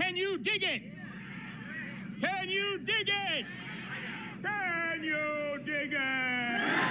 Can you dig it? Can you dig it? Can you dig it?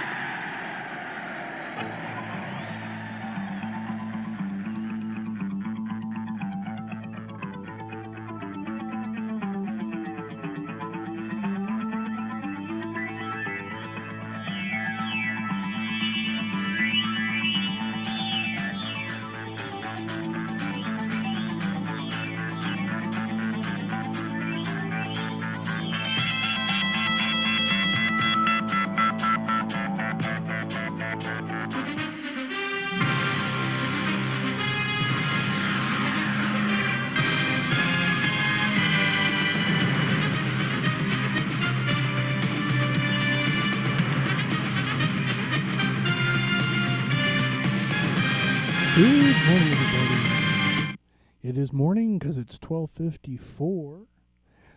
Good morning, everybody. It is morning because it's 12:54.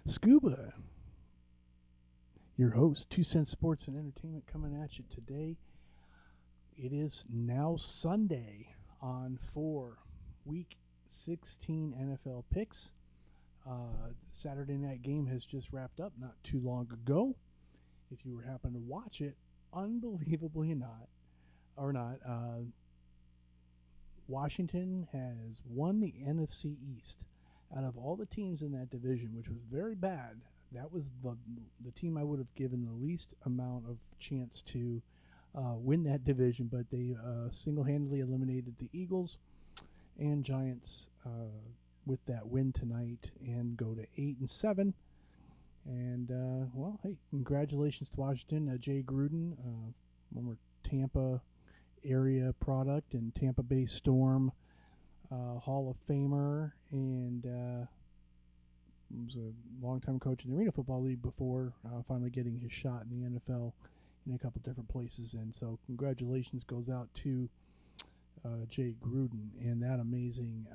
Scuba, your host, 2 Cent Sports and Entertainment, coming at you today. It is now Sunday on 4 Week 16 NFL picks. Saturday night game has just wrapped up not too long ago. If you were happen to watch it, unbelievably not, Washington has won the NFC East. Out of all the teams in that division, which was very bad, that was the team I would have given the least amount of chance to win that division, but they single-handedly eliminated the Eagles and Giants with that win tonight and go to 8-7. And well, hey, congratulations to Washington. Jay Gruden, former Tampa area product and Tampa Bay Storm Hall of Famer, and was a longtime coach in the Arena Football League before finally getting his shot in the NFL in a couple different places. And so congratulations goes out to Jay Gruden and that amazing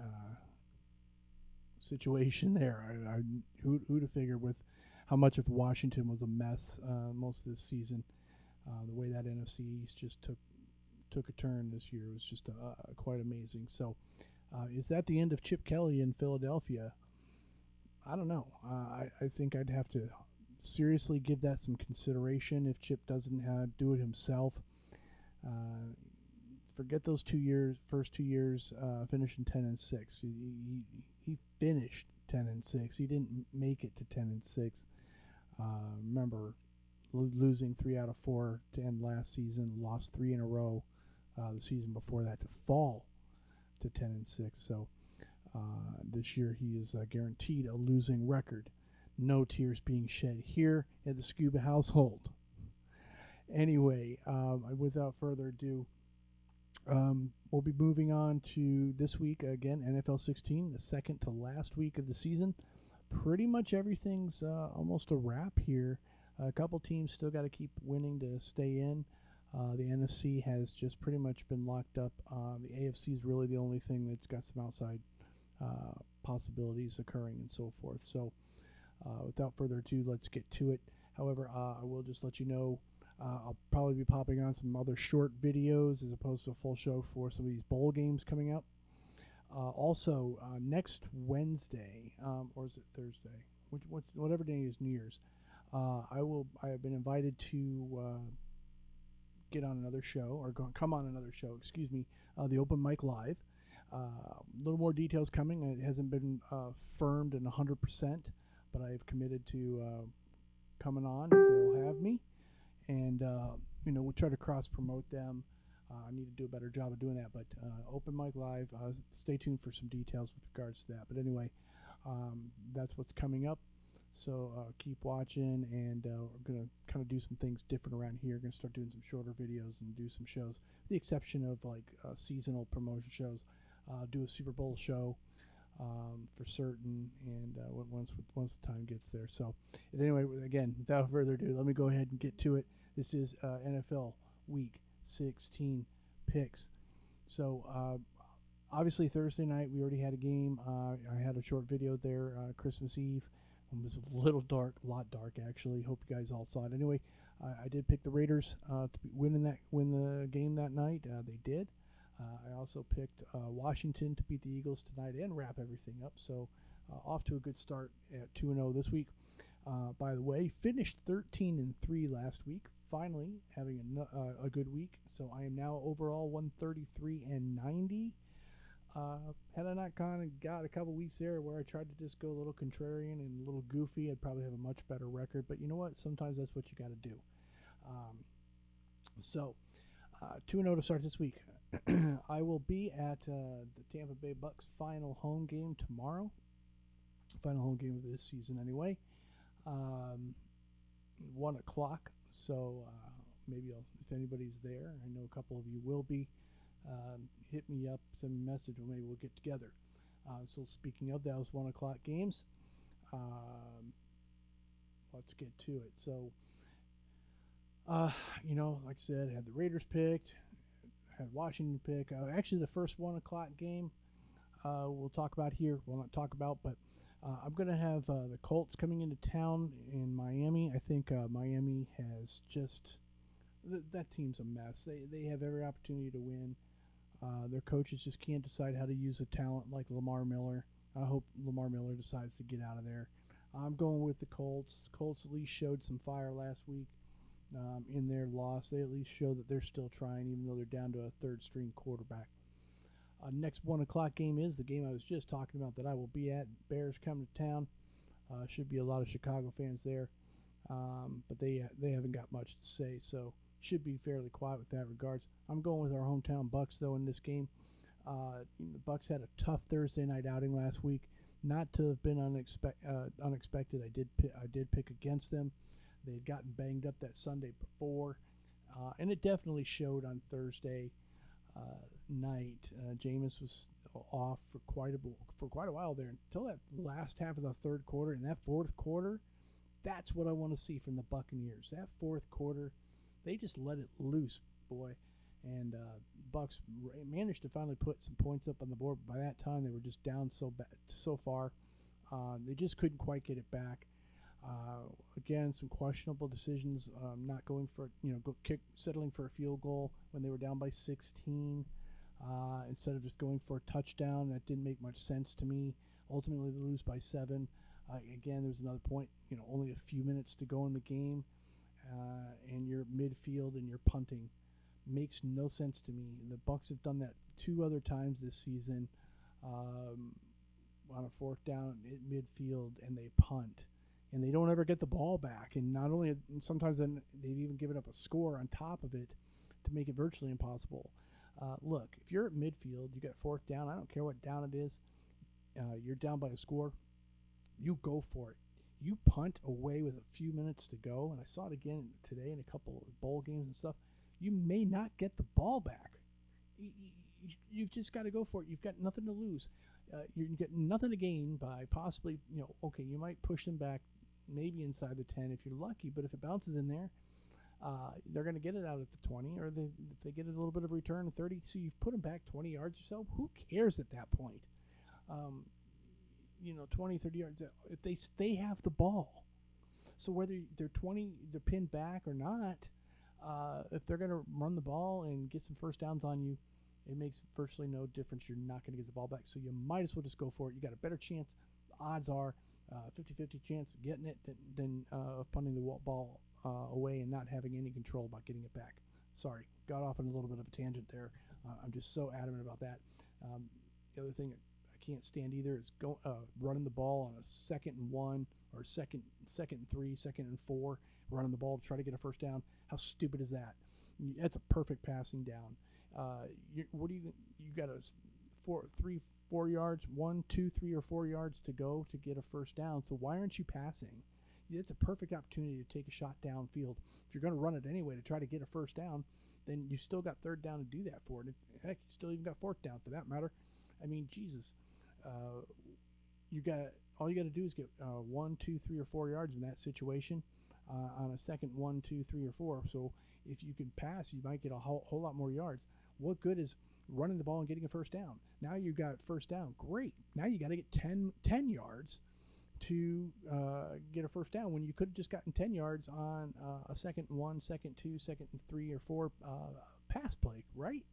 situation there. Who'd have figured with how much of Washington was a mess most of this season, the way that NFC East just took a turn this year was just quite amazing. So is that the end of Chip Kelly in Philadelphia? I don't know. I think I'd have to seriously give that some consideration if Chip doesn't do it himself. Forget those first 2 years finishing 10-6. He finished 10-6. He didn't make it to 10-6. Remember losing 3 out of 4 to end last season, lost 3 in a row the season before that to fall to 10-6. So this year he is guaranteed a losing record. No tears being shed here at the Scuba household. Anyway, without further ado, we'll be moving on to this week again, NFL 16, the second to last week of the season. Pretty much everything's almost a wrap here. A couple teams still got to keep winning to stay in. The NFC has just pretty much been locked up. The AFC is really the only thing that's got some outside possibilities occurring and so forth. So without further ado, let's get to it. However, I will just let you know I'll probably be popping on some other short videos as opposed to a full show for some of these bowl games coming up. Also, next Wednesday, or is it Thursday? Whatever day is New Year's. I have been invited to get on another show, or come on another show, excuse me, the Open Mic Live. A little more details coming. It hasn't been firmed in 100%, but I have committed to coming on if they'll have me. And, we'll try to cross-promote them. I need to do a better job of doing that, but Open Mic Live, stay tuned for some details with regards to that. But anyway, that's what's coming up. So keep watching, and we're going to kind of do some things different around here. We're going to start doing some shorter videos and do some shows, with the exception of like seasonal promotion shows. Do a Super Bowl show for certain, and once the time gets there. So anyway, again, without further ado, let me go ahead and get to it. This is NFL Week 16 picks. So obviously Thursday night we already had a game. I had a short video there, Christmas Eve. It was a lot dark actually. Hope you guys all saw it. Anyway, I did pick the Raiders to win the game that night. They did. I also picked Washington to beat the Eagles tonight and wrap everything up. So off to a good start at 2-0 this week. By the way, finished 13-3 last week. Finally, having a good week. So I am now overall 133-90. Had I not gone and got a couple weeks there where I tried to just go a little contrarian and a little goofy, I'd probably have a much better record. But you know what? Sometimes that's what you got to do. So 2-0 to start this week. I will be at the Tampa Bay Bucks final home game tomorrow. Final home game of this season anyway. 1 o'clock. So maybe if anybody's there, I know a couple of you will be, hit me up, send me a message, or maybe we'll get together. So speaking of those 1 o'clock games, let's get to it. So, like I said, I had the Raiders picked, had Washington pick. Actually, the first 1 o'clock game we'll talk about here. We'll not talk about, but I'm going to have the Colts coming into town in Miami. I think Miami has just that team's a mess. They have every opportunity to win. Their coaches just can't decide how to use a talent like Lamar Miller. I hope Lamar Miller decides to get out of there. I'm going with the Colts. Colts at least showed some fire last week in their loss. They at least show that they're still trying, even though they're down to a third-string quarterback. Next 1 o'clock game is the game I was just talking about that I will be at. Bears come to town. Should be a lot of Chicago fans there, but they haven't got much to say, so should be fairly quiet with that regards. I'm going with our hometown Bucks though in this game. The Bucks had a tough Thursday night outing last week. Not to have been unexpected. I did pick against them. They had gotten banged up that Sunday before, and it definitely showed on Thursday night. Jameis was off for quite a while there until that last half of the third quarter. And that fourth quarter, that's what I want to see from the Buccaneers. That fourth quarter, they just let it loose, boy. And Bucks managed to finally put some points up on the board. By that time, they were just down so far. They just couldn't quite get it back. Again, some questionable decisions. Not going for settling for a field goal when they were down by 16. Instead of just going for a touchdown. That didn't make much sense to me. Ultimately, they lose by 7. Again, there's another point, only a few minutes to go in the game, and you're midfield and you're punting. Makes no sense to me. The Bucks have done that 2 other times this season on a fourth down at midfield, and they punt. And they don't ever get the ball back. And not only, sometimes then they've even given up a score on top of it to make it virtually impossible. Look, if you're at midfield, you got fourth down, I don't care what down it is, you're down by a score, you go for it. You punt away with a few minutes to go, and I saw it again today in a couple of bowl games and stuff. You may not get the ball back. You've just got to go for it. You've got nothing to lose. You get nothing to gain by possibly, you might push them back maybe inside the 10 if you're lucky, but if it bounces in there, they're going to get it out at the 20, or if they get a little bit of return, 30. So you've put them back 20 yards or so. Who cares at that point? 20, 30 yards. If they have the ball. So whether they're pinned back or not, if they're going to run the ball and get some first downs on you, it makes virtually no difference. You're not going to get the ball back. So you might as well just go for it. You got a better chance. The odds are 50-50 chance of getting it than of punting the ball away and not having any control about getting it back. Sorry, got off on a little bit of a tangent there. I'm just so adamant about that. The other thing I can't stand either is running the ball on a 2nd and 1 or second and 3, 2nd and 4, running the ball to try to get a first down. How stupid is that? That's a perfect passing down. You got a 4 yards, 1, 2, 3, or 4 yards to go to get a first down. So why aren't you passing? It's a perfect opportunity to take a shot downfield. If you're going to run it anyway to try to get a first down, then you still got third down to do that for it. Heck, you still even got fourth down for that matter. I mean, Jesus, all you got to do is get 1, 2, 3, or 4 yards in that situation on a second 1, 2, 3, or 4. So if you can pass, you might get a whole lot more yards. What good is running the ball and getting a first down? Now you got first down. Great. Now you got to get 10 yards to get a first down when you could have just gotten 10 yards on a 2nd and 1, 2nd and 2, 2nd and 3 or 4 pass play, right?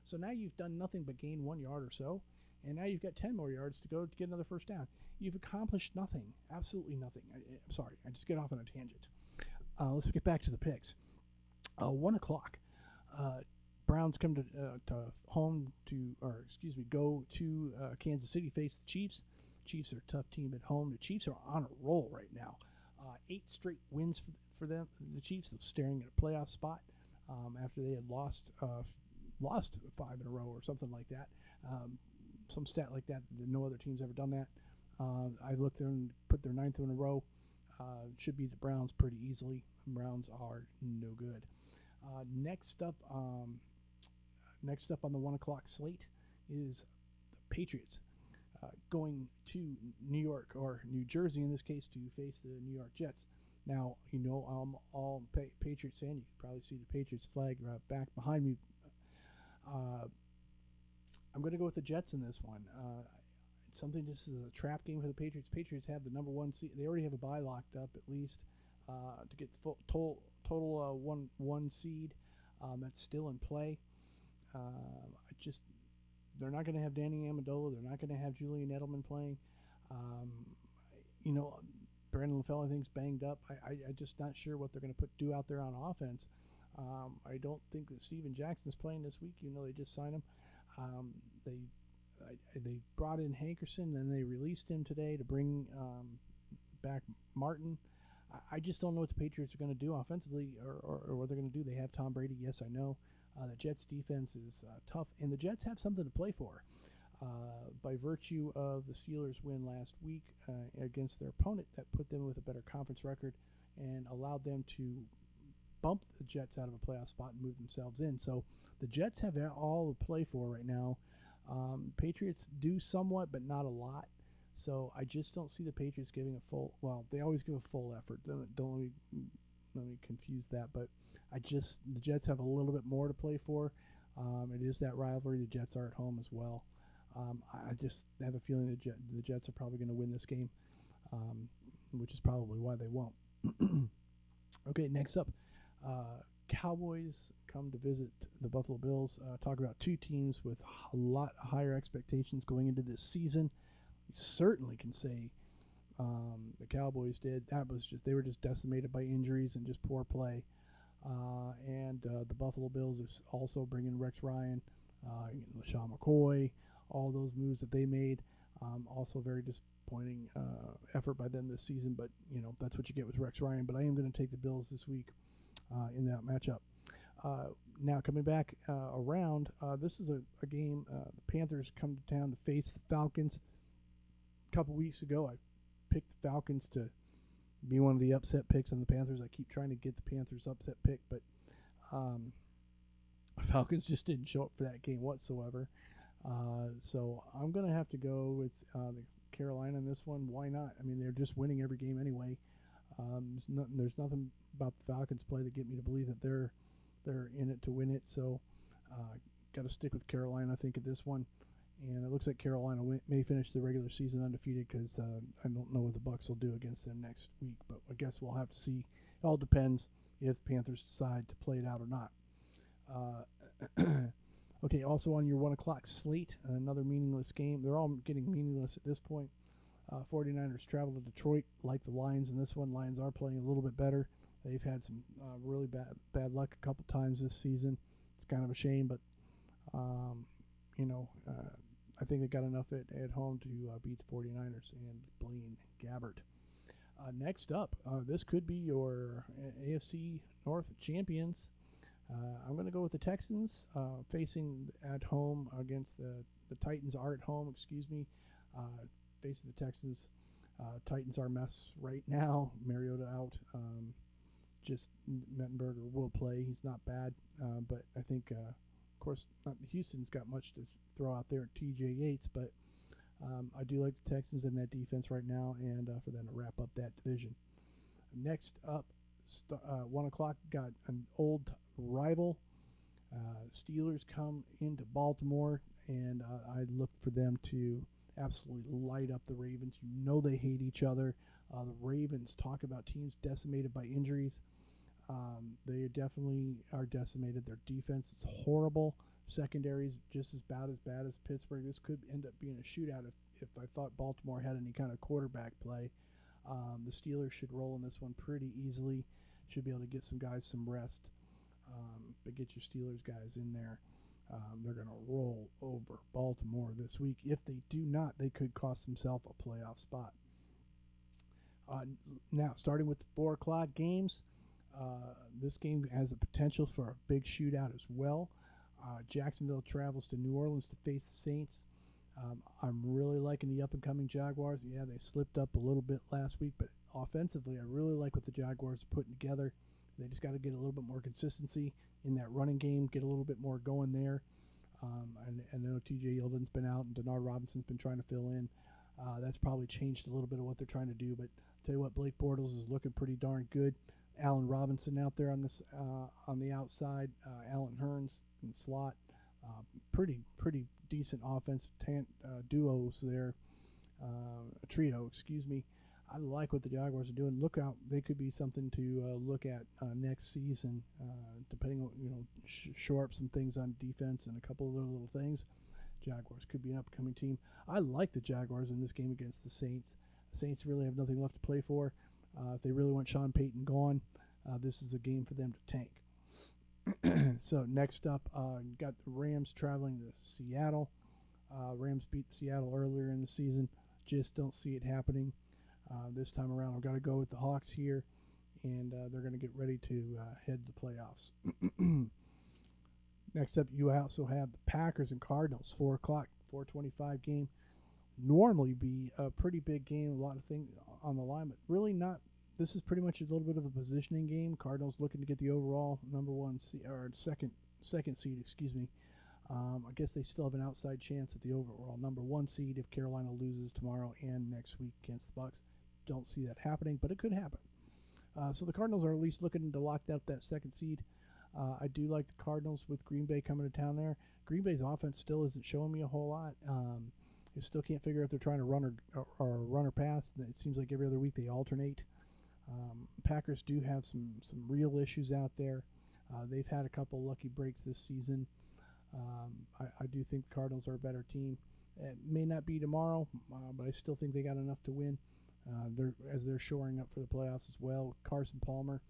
So now you've done nothing but gain 1 yard or so, and now you've got 10 more yards to go to get another first down. You've accomplished nothing, absolutely nothing. I'm sorry, I just get off on a tangent. Let's get back to the picks. 1 o'clock. Browns come to go to Kansas City, face the Chiefs. Chiefs are a tough team at home. The Chiefs are on a roll right now. 8 straight wins for them. The Chiefs are staring at a playoff spot after they had lost 5 in a row or something like that. Some stat like that. No other team's ever done that. I looked there and put their 9th in a row. Should be the Browns pretty easily. The Browns are no good. Next up on the 1 o'clock slate is the Patriots going to New York, or New Jersey in this case, to face the New York Jets. Now, I'm all Patriots fan. You can probably see the Patriots flag back behind me. I'm going to go with the Jets in this one. This is a trap game for the Patriots. Patriots have the number 1 seed. They already have a bye locked up, at least, to get the full total 1 seed. That's still in play. They're not going to have Danny Amendola. They're not going to have Julian Edelman playing. Brandon LaFell, I think, is banged up. I'm just not sure what they're going to do out there on offense. I don't think that Steven Jackson's playing this week. They just signed him. They brought in Hankerson, and they released him today to bring back Martin. I just don't know what the Patriots are going to do offensively, or what they're going to do. They have Tom Brady, yes, I know. The Jets' defense is tough, and the Jets have something to play for. By virtue of the Steelers' win last week against their opponent, that put them with a better conference record and allowed them to bump the Jets out of a playoff spot and move themselves in. So the Jets have all to play for right now. Patriots do somewhat, but not a lot. So I just don't see the Patriots giving a full. Well, they always give a full effort. Don't let me confuse that. But the Jets have a little bit more to play for. It is that rivalry. The Jets are at home as well. I just have a feeling the Jets are probably going to win this game, which is probably why they won't. Okay, next up, Cowboys come to visit the Buffalo Bills. Talk about 2 teams with a lot higher expectations going into this season. You certainly can say the Cowboys did. They were just decimated by injuries and just poor play. And the Buffalo Bills is also bringing Rex Ryan, LaShawn McCoy, all those moves that they made. Also very disappointing effort by them this season, but that's what you get with Rex Ryan. But I am going to take the Bills this week in that matchup. Now coming back around, this is a game. The Panthers come to town to face the Falcons. A couple weeks ago, I picked the Falcons to be one of the upset picks on the Panthers. I keep trying to get the Panthers upset pick, but Falcons just didn't show up for that game whatsoever. So I'm going to have to go with the Carolina in this one. Why not? I mean, they're just winning every game anyway. There's nothing about the Falcons' play that get me to believe that they're in it to win it. So got to stick with Carolina, I think, at this one. And it looks like Carolina may finish the regular season undefeated, because I don't know what the Bucs will do against them next week. But I guess we'll have to see. It all depends if the Panthers decide to play it out or not. Okay, also on your 1 o'clock slate, another meaningless game. They're all getting meaningless at this point. 49ers travel to Detroit, like the Lions in this one. Lions are playing a little bit better. They've had some really bad luck a couple times this season. It's kind of a shame, but I think they got enough at home to beat the 49ers and Blaine Gabbert. Next up, this could be your AFC North champions. I'm going to go with the Texans facing at home against the Titans are at home, facing the Texans. Titans are a mess right now. Mariota out. Just Mettenberger will play. He's not bad, but I think, of course, Houston's got much to throw out there at TJ Yates, but I do like the Texans in that defense right now, and for them to wrap up that division. Next up, 1 o'clock, got an old rival. Steelers come into Baltimore, and I look for them to absolutely light up the Ravens. They hate each other. The Ravens talk about teams decimated by injuries. They definitely are decimated. Their defense is horrible. Secondary is just as bad as Pittsburgh. This could end up being a shootout if I thought Baltimore had any kind of quarterback play. The Steelers should roll in this one pretty easily. Should be able to get some guys some rest. But get your Steelers guys in there. They're going to roll over Baltimore this week. If they do not, they could cost themselves a playoff spot. Now, starting with the 4 o'clock games, this game has a potential for a big shootout as well. Jacksonville travels to New Orleans to face the Saints. I'm really liking the up-and-coming Jaguars. Yeah, they slipped up a little bit last week, but offensively, I really like what the Jaguars are putting together. They just got to get a little bit more consistency in that running game, get a little bit more going there. And I know T.J. Yeldon's been out and Denard Robinson's been trying to fill in. That's probably changed a little bit of what they're trying to do. But I'll tell you what, Blake Bortles is looking pretty darn good. Allen Robinson out there on this on the outside. Allen Hurns in the slot. Pretty decent offensive duos there. A trio, excuse me. I like what the Jaguars are doing. Look out, they could be something to look at next season, depending on shore up some things on defense and a couple of little things. Jaguars could be an upcoming team. I like the Jaguars in this game against the Saints. The Saints really have nothing left to play for. If they really want Sean Payton gone, this is a game for them to tank. So next up, you got the Rams traveling to Seattle. Rams beat Seattle earlier in the season. Just don't see it happening this time around. I've got to go with the Hawks here, and they're going to get ready to head to the playoffs. Next up, you also have the Packers and Cardinals, 4 o'clock, 4:25 game. Normally be a pretty big game, a lot of things on the line, but really not. This is pretty much a little bit of a positioning game. Cardinals looking to get the overall second seed, excuse me. I guess they still have an outside chance at the overall number 1 seed if Carolina loses tomorrow and next week against the Bucs. Don't see that happening, but it could happen. So the Cardinals are at least looking to lock up that 2nd seed. I do like the Cardinals with Green Bay coming to town there. Green Bay's offense still isn't showing me a whole lot. You still can't figure out if they're trying to run or pass. It seems like every other week they alternate. Packers do have some real issues out there. They've had a couple lucky breaks this season. I do think the Cardinals are a better team. It may not be tomorrow, but I still think they got enough to win. They're shoring up for the playoffs as well. Carson Palmer,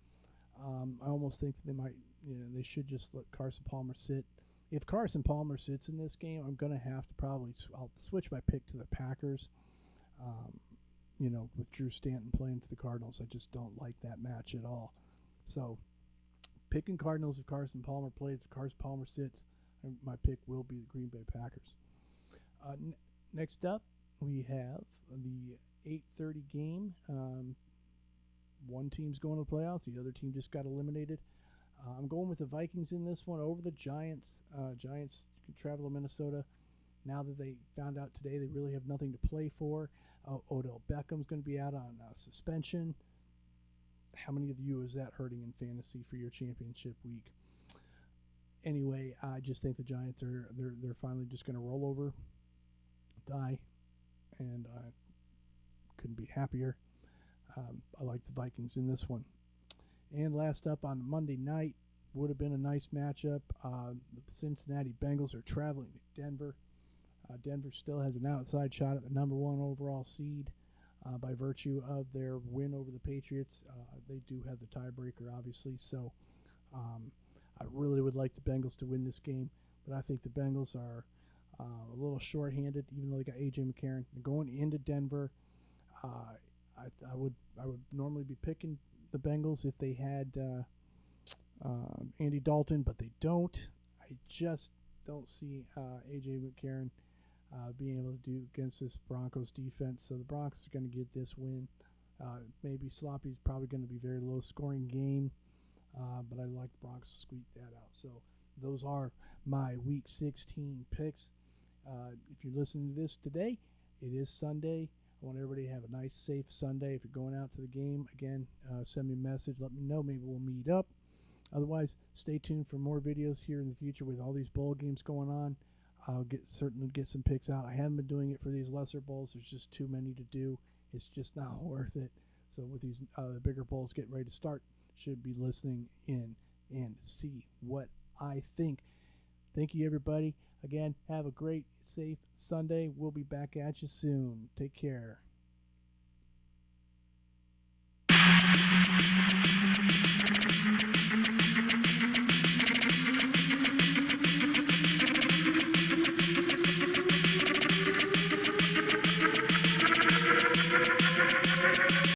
I almost think that they should just let Carson Palmer sit. If Carson Palmer sits in this game, I'm going to have to I'll switch my pick to the Packers. With Drew Stanton playing for the Cardinals, I just don't like that match at all. So, picking Cardinals if Carson Palmer plays. If Carson Palmer sits, my pick will be the Green Bay Packers. Next up, we have the 8:30 game. One team's going to the playoffs. The other team just got eliminated. I'm going with the Vikings in this one over the Giants. Giants can travel to Minnesota. Now that they found out today they really have nothing to play for. Odell Beckham's going to be out on suspension. How many of you is that hurting in fantasy for your championship week? Anyway, I just think the Giants they're finally just going to roll over, die, and I couldn't be happier. I like the Vikings in this one. And last up on Monday night would have been a nice matchup. The Cincinnati Bengals are traveling to Denver. Denver still has an outside shot at the number 1 overall seed by virtue of their win over the Patriots. They do have the tiebreaker, obviously. So I really would like the Bengals to win this game, but I think the Bengals are a little short-handed, even though they got A.J. McCarron. They're going into Denver. I would normally be picking the Bengals if they had Andy Dalton, but they don't. I just don't see A.J. McCarron being able to do against this Broncos defense. So the Broncos are going to get this win. Maybe sloppy's probably going to be a very low-scoring game, but I like the Broncos to squeak that out. So those are my Week 16 picks. If you're listening to this today, it is Sunday. I want everybody to have a nice, safe Sunday. If you're going out to the game, again, send me a message. Let me know. Maybe we'll meet up. Otherwise, stay tuned for more videos here in the future with all these bowl games going on. I'll certainly get some picks out. I haven't been doing it for these lesser bowls. There's just too many to do. It's just not worth it. So with these bigger bowls getting ready to start, should be listening in and see what I think. Thank you, everybody. Again, have a great, safe Sunday. We'll be back at you soon. Take care.